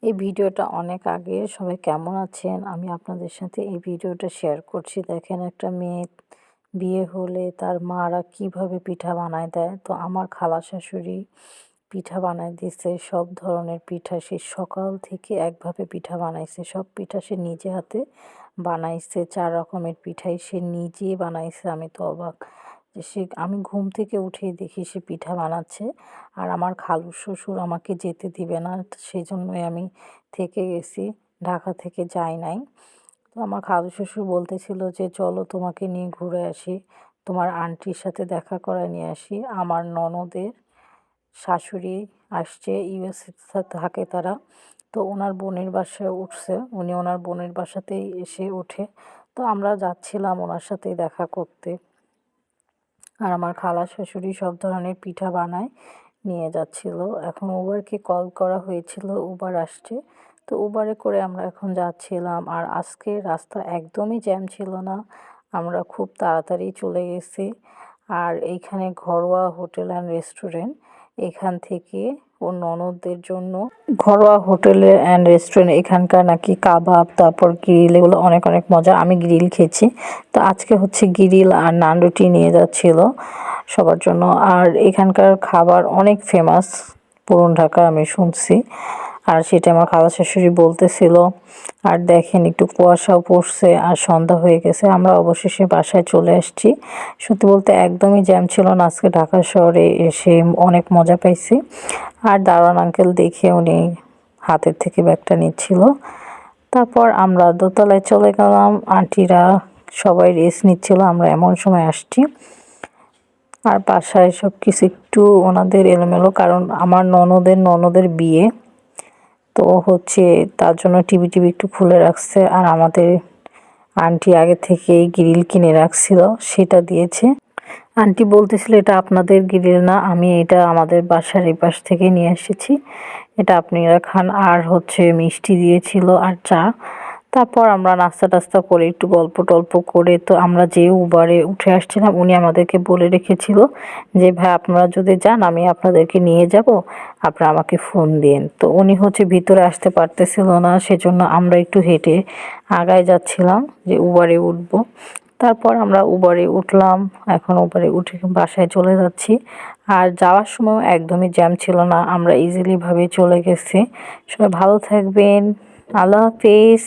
এই ভিডিওটা অনেক আগে। সবাই কেমন আছেন? আমি আপনাদের সাথে এই ভিডিওটা শেয়ার করছি। দেখেন একটা মেয়ে বিয়ে হলে তার মারা কিভাবে পিঠা বানায় দেয়। তো আমার খালা শাশুড়ি পিঠা বানায় দিছে, সব ধরনের পিঠা। সে সকাল থেকে একভাবে পিঠা বানাইছে, সব পিঠা সে নিজে হাতে বানাইছে। 4 রকমের পিঠাই সে নিজেই বানাইছে। আমি তো অবাক যে আমি ঘুম থেকে উঠেই দেখি সে পিঠা বানাচ্ছে। আর আমার খালু শ্বশুর আমাকে যেতে দিবে না, সেই জন্যই আমি থেকে গেছি, ঢাকা থেকে যাই নাই। তো আমার খালু শ্বশুর বলতেছিল যে চলো তোমাকে নিয়ে ঘুরে আসি, তোমার আন্টির সাথে দেখা করায় নিয়ে আসি। আমার ননদের শাশুড়ি আসছে, ইউএসএ থাকে তারা। তো ওনার বোনের বাসায় উঠছে, উনি ওনার বোনের বাসাতেই এসে ওঠে। তো আমরা যাচ্ছিলাম ওনার সাথেই দেখা করতে। আর আমার খালা শাশুড়ি সব ধরনের পিঠা বানায় নিয়ে যাচ্ছিল। এখন উবারকে কল করা হয়েছিল, উবার আসছে। তো উবারে করে আমরা এখন যাচ্ছিলাম। আর আজকে রাস্তা একদমই জ্যাম ছিল না, আমরা খুব তাড়াতাড়ি চলে গেছি। আর এইখানে ঘরোয়া হোটেল অ্যান্ড রেস্টুরেন্ট, এখান থেকে ও ননদদের জন্য ঘরোয়া হোটেলে অ্যান্ড রেস্টুরেন্ট, এখানকার নাকি কাবাব, তারপর গ্রিল, এগুলো অনেক অনেক মজা। আমি গ্রিল খেয়েছি। তো আজকে হচ্ছে গ্রিল আর নান রুটি নিয়ে যাচ্ছিল সবার জন্য। আর এখানকার খাবার অনেক ফেমাস পুরান ঢাকা, আমি শুনছি। আর সেটা আমার খালা শাশুড়ি বলতেছিল। আর দেখেন একটু কুয়াশাও পড়ছে আর সন্ধ্যা হয়ে গেছে। আমরা অবশেষে বাসায় চলে আসছি। সত্যি বলতে একদমই জ্যাম ছিল না আজকে। ঢাকা শহরে এসে অনেক মজা পাইছি। আর দারোয়ান আঙ্কেল দেখে উনি হাতের থেকে ব্যাগটা নিচ্ছিল। তারপর আমরা দোতলায় চলে গেলাম, আন্টিরা সবাই রেস্ট নিচ্ছিল, আমরা এমন সময় আসছি। আর বাসায় সব কিছু একটু ওনাদের এলোমেলো, কারণ আমার ননদের বিয়ে, তো হচ্ছে তার জন্য টিভি একটু খুলে রাখছে। আর আমাদের আন্টি আগে থেকেই গ্রিল কিনে রাখছিল, সেটা দিয়েছে। আন্টি বলতেছিল এটা আপনাদের গ্রিল না, আমি এটা আমাদের বাসার এই পাশ থেকে নিয়ে এসেছি, এটা আপনারা খান। আর হচ্ছে মিষ্টি দিয়েছিল আর চা। তারপর আমরা নাস্তা টাস্তা করে একটু গল্প টল্প করে, তো আমরা যে উবারে উঠে আসছিলাম উনি আমাদেরকে বলে রেখেছিল যে ভাই আপনারা যদি যান আমি আপনাদেরকে নিয়ে যাব, আপনারা আমাকে ফোন দিন। তো উনি হচ্ছে ভিতরে আসতে পারতেছিল না, সেজন্য আমরা একটু হেঁটে আগায় যাচ্ছিলাম যে উবারে উঠবো। তারপর আমরা উবারে উঠলাম, এখন উবারে উঠে বাসায় চলে যাচ্ছি। আর যাওয়ার সময় একদমই জ্যাম ছিল না, আমরা ইজিলি ভাবে চলে গেছি। সবাই ভালো থাকবেন, আল্লাহ হাফিজ।